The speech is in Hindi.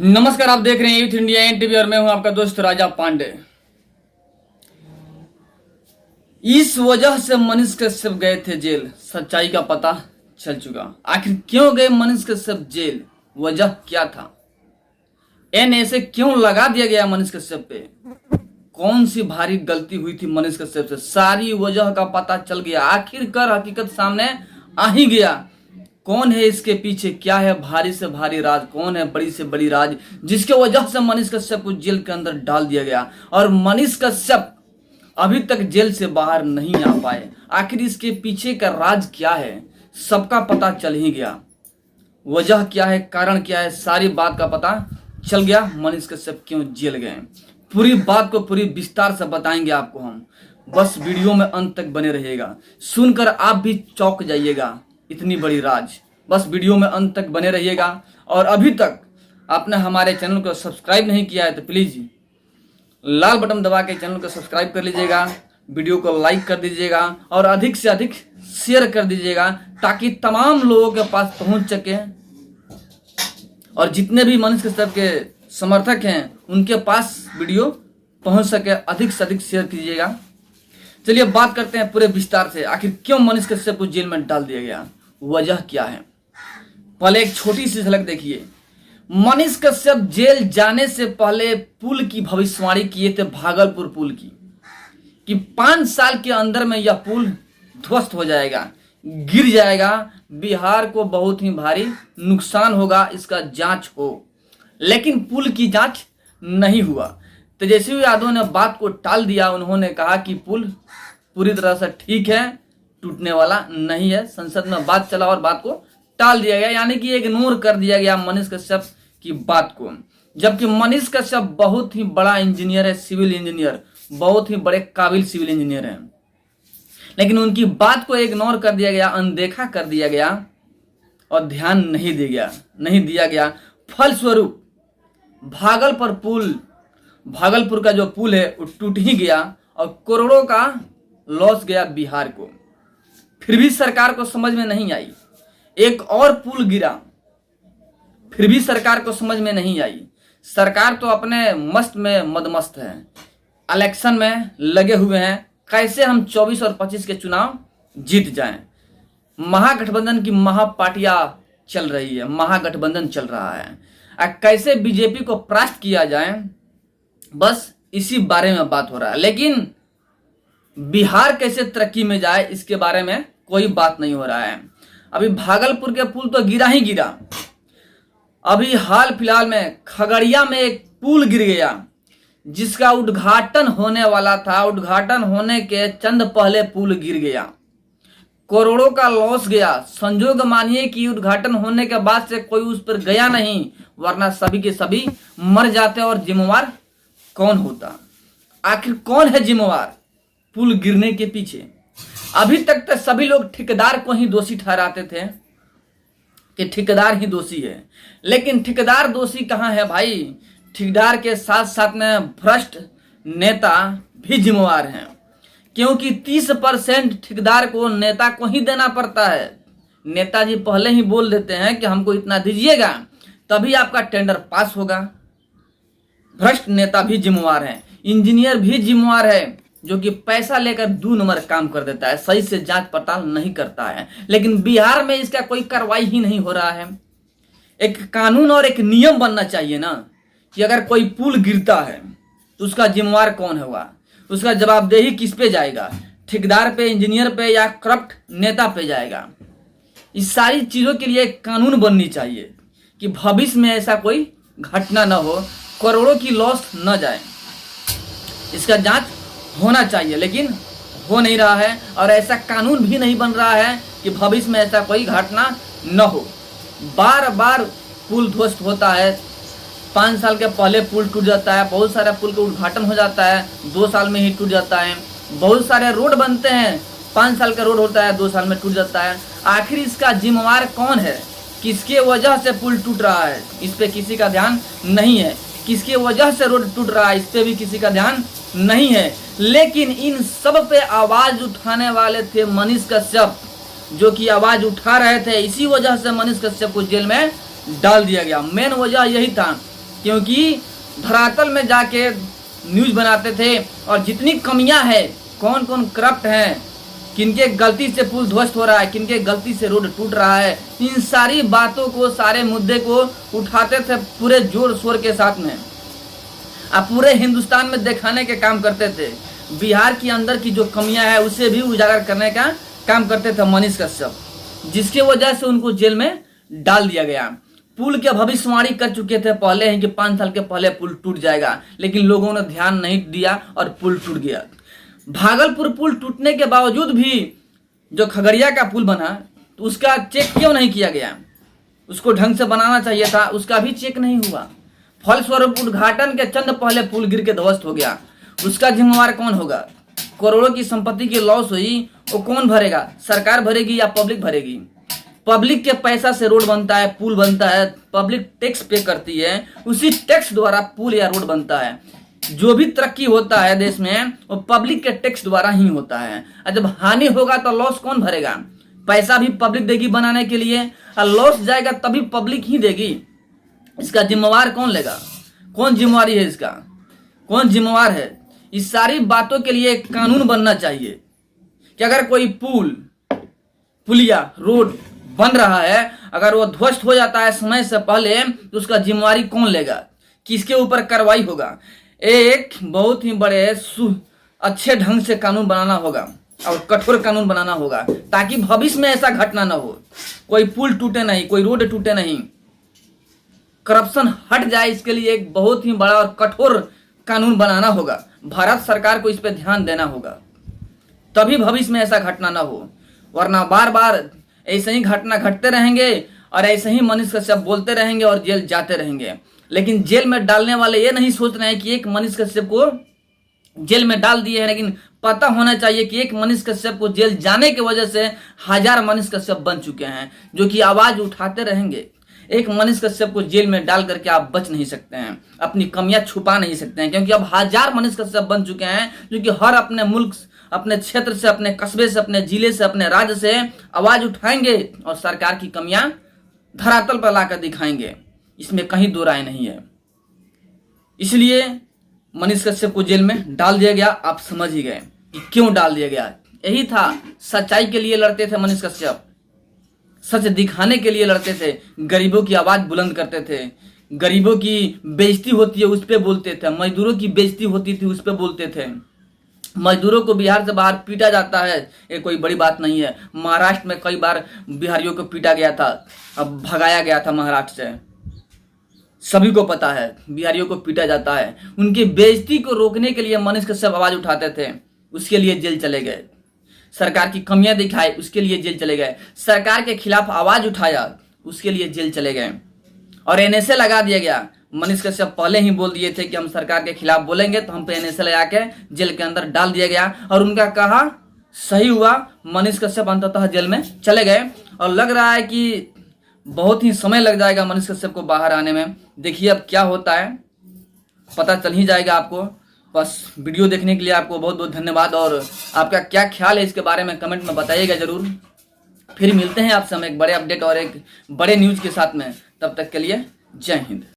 नमस्कार, आप देख रहे हैं यूथ इंडिया एनटीवी और मैं हूं आपका दोस्त राजा पांडे। इस वजह से मनीष कश्यप गए थे जेल, सच्चाई का पता चल चुका। आखिर क्यों गए मनीष कश्यप जेल, वजह क्या था, ऐसे क्यों लगा दिया गया मनीष कश्यप पे, कौन सी भारी गलती हुई थी मनीष कश्यप से, सारी वजह का पता चल गया। आखिरकार हकीकत सामने आ ही गया। कौन है इसके पीछे, क्या है भारी से भारी राज, कौन है बड़ी से बड़ी राज, जिसके वजह से मनीष कश्यप को जेल के अंदर डाल दिया गया और मनीष कश्यप अभी तक जेल से बाहर नहीं आ पाए। आखिर इसके पीछे का राज क्या है, सबका पता चल ही गया। वजह क्या है, कारण क्या है, सारी बात का पता चल गया। मनीष कश्यप क्यों जेल गए, पूरी बात को पूरी विस्तार से बताएंगे आपको हम। बस वीडियो में अंत तक बने रहिएगा, सुनकर आप भी चौंक जाइएगा। इतनी बड़ी राज, बस वीडियो में अंत तक बने रहिएगा। और अभी तक आपने हमारे चैनल को सब्सक्राइब नहीं किया है तो प्लीज लाल बटन दबा के चैनल को सब्सक्राइब कर लीजिएगा, वीडियो को लाइक कर दीजिएगा और अधिक से अधिक शेयर कर दीजिएगा ताकि तमाम लोगों के पास पहुंच सके और जितने भी मनीष कश्यप के समर्थक हैं उनके पास वीडियो पहुंच सके। अधिक से अधिक शेयर कीजिएगा। चलिए बात करते हैं पूरे विस्तार से, आखिर क्यों मनीष कश्यप को जेल में डाल दिया गया, वजह क्या है। पहले एक छोटी सी झलक देखिए। मनीष कश्यप जेल जाने से पहले पुल की भविष्यवाणी किए थे, भागलपुर पुल की, कि 5 साल के अंदर में यह पुल ध्वस्त हो जाएगा, गिर जाएगा, बिहार को बहुत ही भारी नुकसान होगा, इसका जांच हो। लेकिन पुल की जांच नहीं हुआ। तेजस्वी यादव ने बात को टाल दिया। उन्होंने कहा कि पुल पूरी तरह से ठीक है, टूटने वाला नहीं है। संसद में बात चला और बात को टाल दिया गया, यानी कि इग्नोर कर दिया गया मनीष कश्यप की बात को। जबकि मनीष कश्यप बहुत ही बड़ा इंजीनियर है, सिविल इंजीनियर, बहुत ही बड़े काबिल सिविल इंजीनियर हैं, लेकिन उनकी बात को इग्नोर कर दिया गया, अनदेखा कर दिया गया और ध्यान नहीं दिया गया। फलस्वरूप भागलपुर का जो पुल है वो टूट ही गया और करोड़ों का लॉस गया बिहार को। फिर भी सरकार को समझ में नहीं आई। एक और पुल गिरा, फिर भी सरकार को समझ में नहीं आई। सरकार तो अपने मस्त में मदमस्त है, इलेक्शन में लगे हुए हैं, कैसे हम 24 और 25 के चुनाव जीत जाएं। महागठबंधन की महापार्टियां चल रही है, महागठबंधन चल रहा है, कैसे बीजेपी को परास्त किया जाए, बस इसी बारे में बात हो रहा है। लेकिन बिहार कैसे तरक्की में जाए इसके बारे में कोई बात नहीं हो रहा है। अभी भागलपुर के पुल तो गिरा ही गिरा, अभी हाल फिलहाल में खगड़िया में एक पुल गिर गया जिसका उद्घाटन होने वाला था। उद्घाटन होने के चंद पहले पुल गिर गया, करोड़ों का लॉस गया। संजोग मानिए कि उद्घाटन होने के बाद से कोई उस पर गया नहीं, वरना सभी के सभी मर जाते। और जिम्मेवार कौन होता, आखिर कौन है जिम्मेवार पुल गिरने के पीछे? अभी तक तो सभी लोग ठेकेदार को ही दोषी ठहराते थे कि ठेकेदार ही दोषी है, लेकिन ठेकेदार दोषी कहां है भाई? ठेकेदार के साथ साथ में भ्रष्ट नेता भी जिम्मेवार हैं, क्योंकि 30% ठेकेदार को नेता को ही देना पड़ता है। नेताजी पहले ही बोल देते हैं कि हमको इतना दीजिएगा तभी आपका टेंडर पास होगा। भ्रष्ट नेता भी जिम्मेवार है, इंजीनियर भी जिम्मेवार है, जो कि पैसा लेकर 2 नंबर काम कर देता है, सही से जांच पड़ताल नहीं करता है। लेकिन बिहार में इसका कोई कार्रवाई ही नहीं हो रहा है। एक कानून और एक नियम बनना चाहिए ना, कि अगर कोई पुल गिरता है तो उसका जिम्मेवार कौन होगा, उसका जवाबदेही किस पे जाएगा? ठेकेदार पे, इंजीनियर पे, या करप्ट नेता पे जाएगा? इस सारी चीजों के लिए एक कानून बननी चाहिए कि भविष्य में ऐसा कोई घटना न हो, करोड़ों की लॉस न जाए। इसका जांच होना चाहिए, लेकिन हो नहीं रहा है और ऐसा कानून भी नहीं बन रहा है कि भविष्य में ऐसा कोई घटना न हो। बार बार पुल ध्वस्त होता है, 5 साल के पहले पुल टूट जाता है, बहुत सारे पुल का उद्घाटन हो जाता है, 2 साल में ही टूट जाता है। बहुत सारे रोड बनते हैं, 5 साल का रोड होता है, 2 साल में टूट जाता है। आखिर इसका जिम्मेवार कौन है? किसके वजह से पुल टूट रहा है, इस पे किसी का ध्यान नहीं है। किसके वजह से रोड टूट रहा है, इस पे भी किसी का ध्यान नहीं है। लेकिन इन सब पे आवाज उठाने वाले थे मनीष कश्यप, जो कि आवाज उठा रहे थे। इसी वजह से मनीष कश्यप को जेल में डाल दिया गया। मेन वजह यही था क्योंकि धरातल में जाके न्यूज बनाते थे और जितनी कमियां हैं, कौन कौन करप्ट हैं, किनके गलती से पुल ध्वस्त हो रहा है, किनके गलती से रोड टूट रहा है, इन सारी बातों को, सारे मुद्दे को उठाते थे पूरे जोर शोर के साथ में, अब पूरे हिंदुस्तान में दिखाने के काम करते थे। बिहार के अंदर की जो कमियां हैं उसे भी उजागर करने का काम करते थे मनीष कश्यप, जिसके वजह से उनको जेल में डाल दिया गया। पुल की भविष्यवाणी कर चुके थे पहले ही कि 5 साल के पहले पुल टूट जाएगा, लेकिन लोगों ने ध्यान नहीं दिया और पुल टूट गया। भागलपुर पुल टूटने के बावजूद भी जो खगड़िया का पुल बना, तो उसका चेक क्यों नहीं किया गया? उसको ढंग से बनाना चाहिए था, उसका भी चेक नहीं हुआ। फलस्वरूप उद्घाटन के चंद पहले पुल गिर के ध्वस्त हो गया। उसका जिम्मेवार कौन होगा? करोड़ों की संपत्ति की लॉस हुई, वो कौन भरेगा? सरकार भरेगी या पब्लिक भरेगी? पब्लिक के पैसा से रोड बनता है, पुल बनता है, पब्लिक टैक्स पे करती है, उसी टैक्स द्वारा पुल या रोड बनता है। जो भी तरक्की होता है देश में वो पब्लिक के टैक्स द्वारा ही होता है। और जब हानि होगा तो लॉस कौन भरेगा? पैसा भी पब्लिक देगी बनाने के लिए, और लॉस जाएगा तभी पब्लिक ही देगी। इसका जिम्मेवार कौन लेगा? कौन जिम्मेवारी है इसका? कौन जिम्मेवार है? इस सारी बातों के लिए एक कानून बनना चाहिए कि अगर कोई पुल, पुलिया, रोड बन रहा है, अगर वो ध्वस्त हो जाता है समय से पहले, तो उसका जिम्मेवारी कौन लेगा? किसके ऊपर कार्रवाई होगा? एक बहुत ही बड़े अच्छे ढंग से कानून बनाना होगा और कठोर कानून बनाना होगा, ताकि भविष्य में ऐसा घटना ना हो। कोई पुल टूटे नहीं, कोई रोड टूटे नहीं, करप्शन हट जाए, इसके लिए एक बहुत ही बड़ा और कठोर कानून बनाना होगा। भारत सरकार को इस पे ध्यान देना होगा, तभी भविष्य में ऐसा घटना ना हो। वरना बार बार ऐसे ही घटना घटते रहेंगे और ऐसे ही मनीष कश्यप बोलते रहेंगे और जेल जाते रहेंगे। लेकिन जेल में डालने वाले ये नहीं सोच रहे हैं कि एक मनीष कश्यप को जेल में डाल दिए हैं, लेकिन पता होना चाहिए कि एक मनीष कश्यप को जेल जाने की वजह से 1000 मनीष कश्यप बन चुके हैं, जो कि आवाज उठाते रहेंगे। एक मनीष कश्यप को जेल में डाल करके आप बच नहीं सकते हैं, अपनी कमियां छुपा नहीं सकते हैं, क्योंकि अब 1000 मनीष कश्यप बन चुके हैं, जो कि हर अपने मुल्क, अपने क्षेत्र से, अपने कस्बे से, अपने जिले से, अपने राज्य से आवाज उठाएंगे और सरकार की कमियां धरातल पर लाकर दिखाएंगे। इसमें कहीं दो राय नहीं है। इसलिए मनीष कश्यप को जेल में डाल दिया गया। आप समझ ही गए कि क्यों डाल दिया गया। यही था, सच्चाई के लिए लड़ते थे मनीष कश्यप, सच दिखाने के लिए लड़ते थे, गरीबों की आवाज बुलंद करते थे, गरीबों की बेइज्जती होती है उस पर बोलते थे, मजदूरों की बेइज्जती होती थी उस पर बोलते थे। मजदूरों को बिहार से बाहर पीटा जाता है, ये कोई बड़ी बात नहीं है। महाराष्ट्र में कई बार बिहारियों को पीटा गया था, अब भगाया गया था महाराष्ट्र से, सभी को पता है। बिहारियों को पीटा जाता है, उनकी बेइज्जती को रोकने के लिए मनीष कश्यप आवाज उठाते थे, उसके लिए जेल चले गए। सरकार की कमियां दिखाई, उसके लिए जेल चले गए। सरकार के खिलाफ आवाज उठाया, उसके लिए जेल चले गए और एनएसए लगा दिया गया। मनीष कश्यप पहले ही बोल दिए थे कि हम सरकार के खिलाफ बोलेंगे तो हम पे एनएसए लगा के जेल के अंदर डाल दिया गया, और उनका कहा सही हुआ। मनीष कश्यप अंततः जेल में चले गए और लग रहा है कि बहुत ही समय लग जाएगा मनीष कश्यप को बाहर आने में। देखिए अब क्या होता है, पता चल ही जाएगा आपको। बस वीडियो देखने के लिए आपको बहुत बहुत धन्यवाद, और आपका क्या ख्याल है इसके बारे में कमेंट में बताइएगा जरूर। फिर मिलते हैं आपसे हम एक बड़े अपडेट और एक बड़े न्यूज के साथ में। तब तक के लिए जय हिंद।